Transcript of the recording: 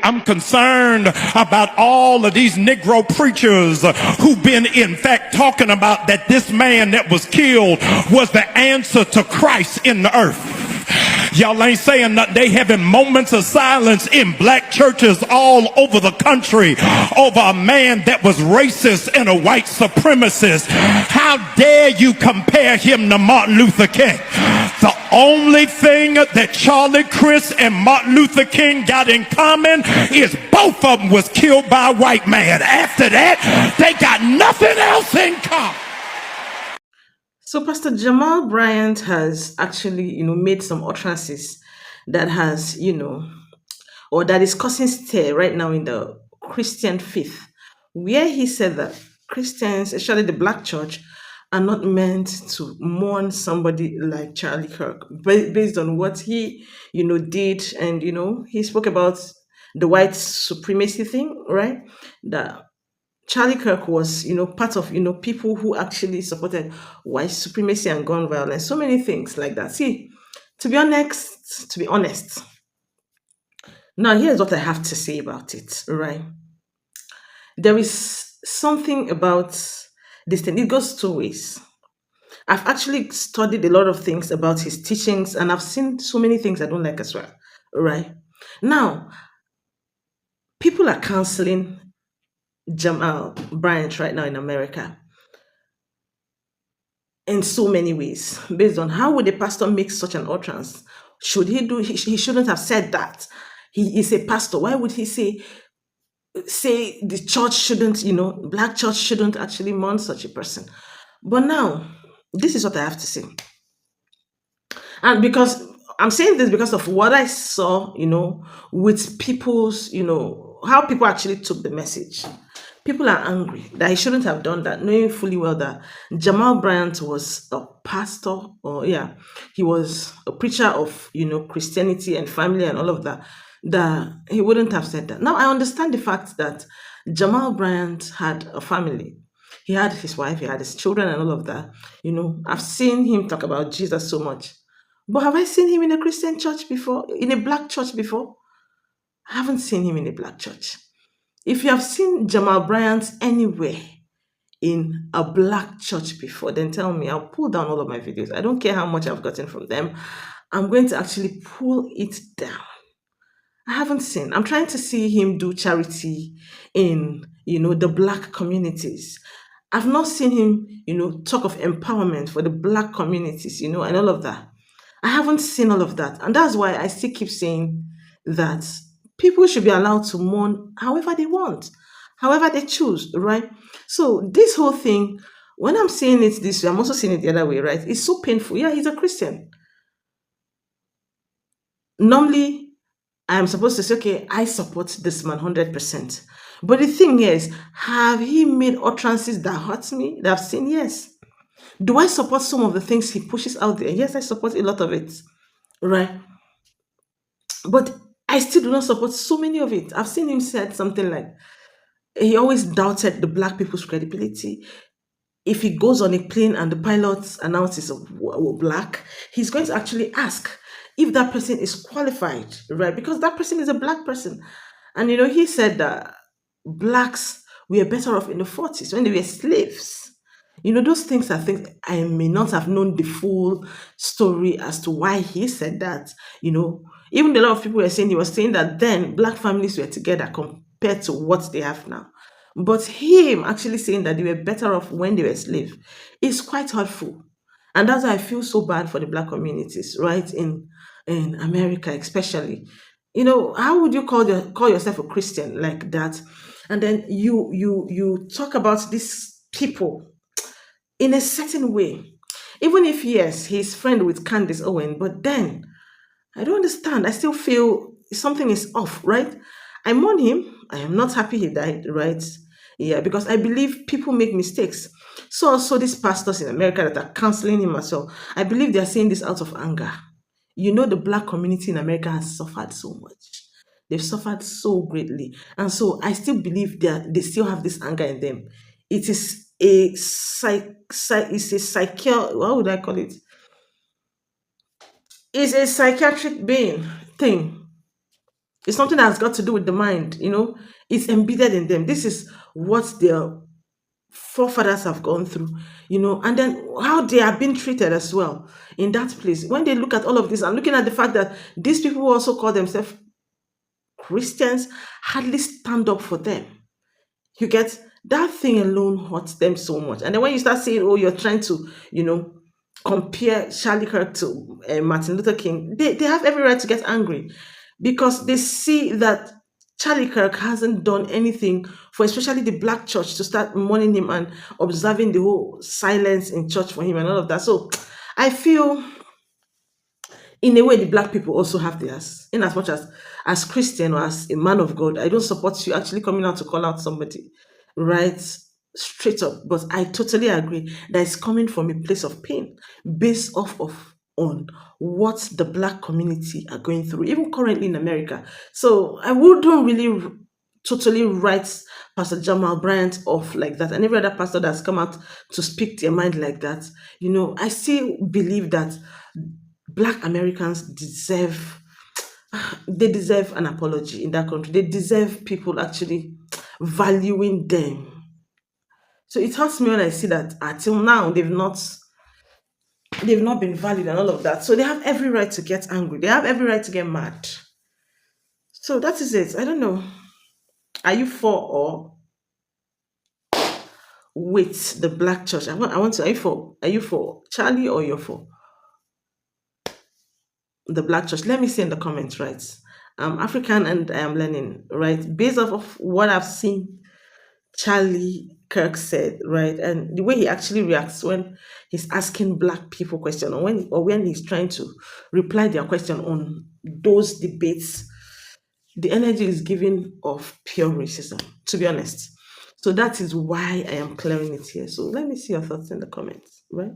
I'm concerned about all of these Negro preachers who've been, in fact, talking about that this man that was killed was the answer to Christ in the earth. Y'all ain't saying nothing. They having moments of silence in black churches all over the country over a man that was racist and a white supremacist. How dare you compare him to Martin Luther King? The only thing that Charlie Crist and Martin Luther King got in common is both of them was killed by a white man. After that, they got nothing else in common. So Pastor Jamal Bryant has actually, made some utterances that has, or that is causing stir right now in the Christian faith, where he said that Christians, especially the black church, are not meant to mourn somebody like Charlie Kirk based on what he, did. And, he spoke about the white supremacy thing, right? That Charlie Kirk was, part of, people who actually supported white supremacy and gun violence. So many things like that. See, to be honest, now here's what I have to say about it, right? There is something about this thing. It goes two ways. I've actually studied a lot of things about his teachings, and I've seen so many things I don't like as well, right? Now, people are canceling Jamal Bryant right now in America in so many ways, based on how would a pastor make such an utterance? Should he do? He shouldn't have said that. He is a pastor. Why would he say the church shouldn't? Black church shouldn't actually mourn such a person. But now, this is what I have to say, and because I'm saying this because of what I saw, with people's, how people actually took the message. People are angry that he shouldn't have done that, knowing fully well that Jamal Bryant was a pastor, he was a preacher of, Christianity and family and all of that, that he wouldn't have said that. Now, I understand the fact that Jamal Bryant had a family. He had his wife, he had his children and all of that. I've seen him talk about Jesus so much. But have I seen him in a Christian church before? In a black church before? I haven't seen him in a black church. If you have seen Jamal Bryant anywhere in a black church before, then tell me. I'll pull down all of my videos. I don't care how much I've gotten from them. I'm going to actually pull it down. I haven't seen. I'm trying to see him do charity in, the black communities. I've not seen him, talk of empowerment for the black communities, and all of that. I haven't seen all of that. And that's why I still keep saying that people should be allowed to mourn however they want, however they choose, right? So this whole thing, when I'm saying it this way, I'm also saying it the other way, right? It's so painful. Yeah, he's a Christian. Normally, I'm supposed to say, okay, I support this man 100%. But the thing is, have he made utterances that hurt me? That I've seen, yes. Do I support some of the things he pushes out there? Yes, I support a lot of it, right? But I still do not support so many of it. I've seen him said something like, he always doubted the black people's credibility. If he goes on a plane and the pilot announces black, he's going to actually ask if that person is qualified, right? Because that person is a black person. And, he said that blacks were better off in the 40s when they were slaves. Those things are things I may not have known the full story as to why he said that. Even a lot of people were saying, he was saying that then black families were together compared to what they have now. But him actually saying that they were better off when they were slaves is quite hurtful. And that's why I feel so bad for the black communities, right? In America, especially. How would you call yourself a Christian like that? And then you talk about these people in a certain way. Even if, yes, he's friend with Candace Owen, but then I don't understand. I still feel something is off, right? I mourn him. I am not happy he died, right? Yeah, because I believe people make mistakes. So also these pastors in America that are counseling him as well, I believe they are saying this out of anger. The black community in America has suffered so much. They've suffered so greatly. And so I still believe that they still have this anger in them. It is what would I call it? It's a psychiatric thing. It's something that has got to do with the mind, it's embedded in them. This is what their forefathers have gone through, and then how they are being treated as well in that place. When they look at all of this and looking at the fact that these people who also call themselves Christians hardly stand up for them. You get that thing alone hurts them so much. And then when you start saying, oh, you're trying to, compare Charlie Kirk to Martin Luther King, they have every right to get angry because they see that Charlie Kirk hasn't done anything for especially the black church to start mourning him and observing the whole silence in church for him and all of that. So I feel in a way the black people also have theirs, in as much as Christian or as a man of God, I don't support you actually coming out to call out somebody right straight up, but I totally agree that it's coming from a place of pain based off of on what the black community are going through even currently in America. So I wouldn't really totally write Pastor Jamal Bryant off like that and every other pastor that's come out to speak their mind like that. I still believe that black Americans deserve an apology in that country. They deserve people actually valuing them. So it hurts me when I see that until now they've not been valued and all of that. So they have every right to get angry. They have every right to get mad. So that is it. I don't know. Are you for or with the black church? I want to. Are you for Charlie or you're for the black church? Let me see in the comments, right? I'm African and I am learning, right? Based off of what I've seen Charlie Kirk said, right? And the way he actually reacts when he's asking black people question or when he's trying to reply their question on those debates, the energy is given of pure racism, to be honest. So that is why I am clearing it here. So let me see your thoughts in the comments, right?